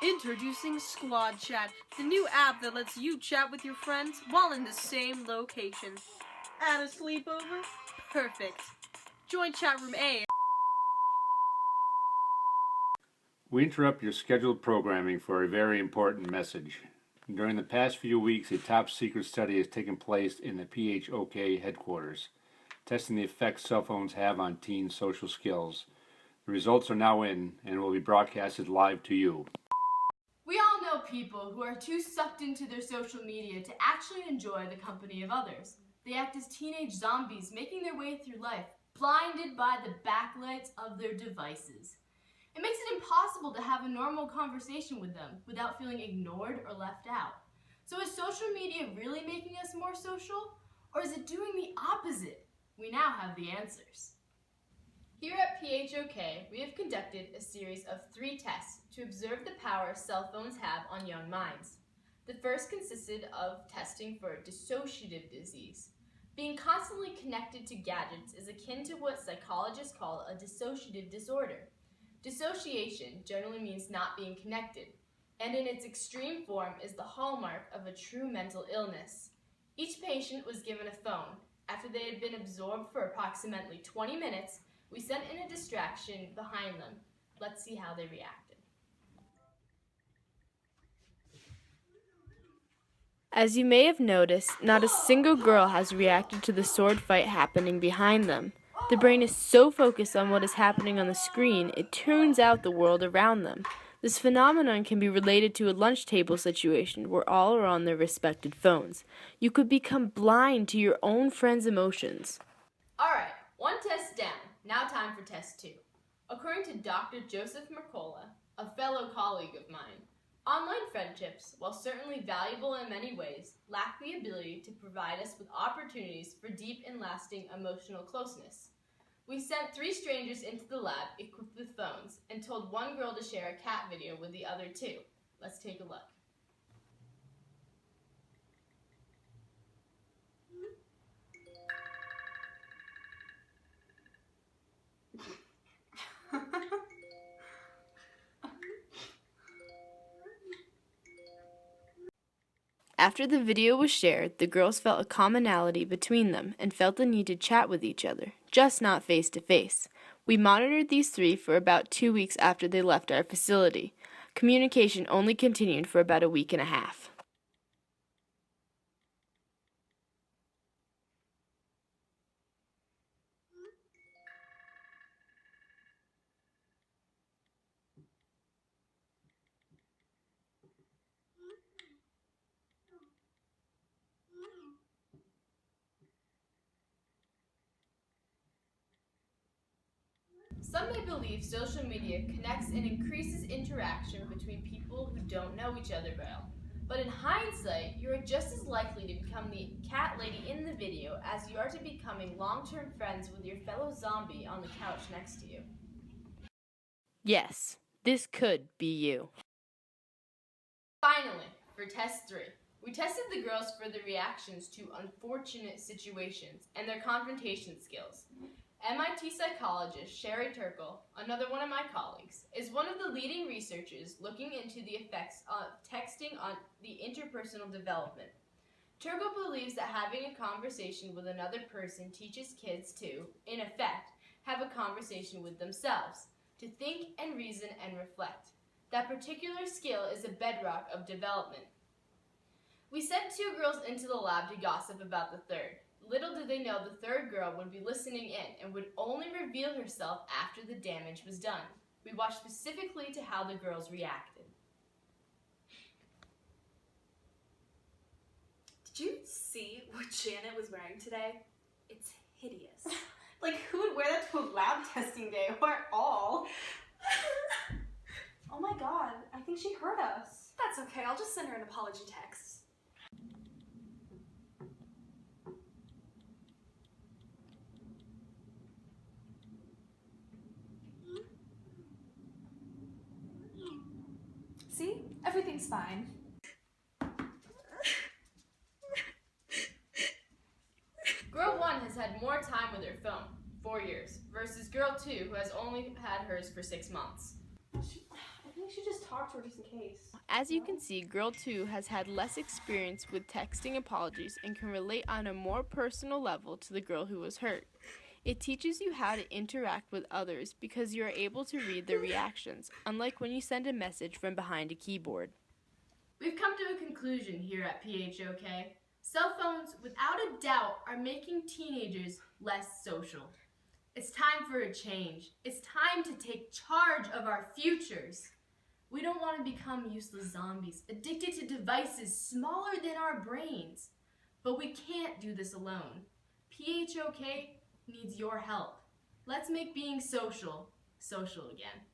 Introducing Squad Chat, the new app that lets you chat with your friends while in the same location. At a sleepover? Perfect. Join chat room A. We interrupt your scheduled programming for a very important message. During the past few weeks, a top secret study has taken place in the PHOK headquarters, testing the effects cell phones have on teens' social skills. The results are now in and will be broadcasted live to you. We all know people who are too sucked into their social media to actually enjoy the company of others. They act as teenage zombies, making their way through life, blinded by the backlights of their devices. It makes it impossible to have a normal conversation with them without feeling ignored or left out. So is social media really making us more social? Or is it doing the opposite? We now have the answers. Here at PHOK, we have conducted a series of 3 tests to observe the power cell phones have on young minds. The first consisted of testing for dissociative disease. Being constantly connected to gadgets is akin to what psychologists call a dissociative disorder. Dissociation generally means not being connected, and in its extreme form is the hallmark of a true mental illness. Each patient was given a phone. After they had been absorbed for approximately 20 minutes, we sent in a distraction behind them. Let's see how they reacted. As you may have noticed, not a single girl has reacted to the sword fight happening behind them. The brain is so focused on what is happening on the screen, it tunes out the world around them. This phenomenon can be related to a lunch table situation where all are on their respective phones. You could become blind to your own friends' emotions. All right, 1 test down. Now time for test 2. According to Dr. Joseph Mercola, a fellow colleague of mine, online friendships, while certainly valuable in many ways, lack the ability to provide us with opportunities for deep and lasting emotional closeness. We sent 3 strangers into the lab equipped with phones and told one girl to share a cat video with the other 2. Let's take a look. After the video was shared, the girls felt a commonality between them and felt the need to chat with each other, just not face to face. We monitored these 3 for about 2 weeks after they left our facility. Communication only continued for about a week and a half. Some may believe social media connects and increases interaction between people who don't know each other well. But in hindsight, you are just as likely to become the cat lady in the video as you are to becoming long-term friends with your fellow zombie on the couch next to you. Yes, this could be you. Finally, for test 3, we tested the girls for their reactions to unfortunate situations and their confrontation skills. MIT psychologist Sherry Turkle, another one of my colleagues, is one of the leading researchers looking into the effects of texting on the interpersonal development. Turkle believes that having a conversation with another person teaches kids to, in effect, have a conversation with themselves, to think and reason and reflect. That particular skill is a bedrock of development. We sent 2 girls into the lab to gossip about the third. Little did they know the third girl would be listening in and would only reveal herself after the damage was done. We watched specifically to how the girls reacted. Did you see what Janet was wearing today? It's hideous. Like, who would wear that to a lab testing day or at all? Oh my god, I think she heard us. That's okay, I'll just send her an apology text. See? Everything's fine. Girl 1 has had more time with her phone, 4 years, versus girl 2 who has only had hers for 6 months. I think she just talk to her just in case. As you can see, Girl 2 has had less experience with texting apologies and can relate on a more personal level to the girl who was hurt. It teaches you how to interact with others because you are able to read their reactions, unlike when you send a message from behind a keyboard. We've come to a conclusion here at PHOK. Cell phones, without a doubt, are making teenagers less social. It's time for a change. It's time to take charge of our futures. We don't want to become useless zombies, addicted to devices smaller than our brains. But we can't do this alone. PHOK needs your help. Let's make being social, social again.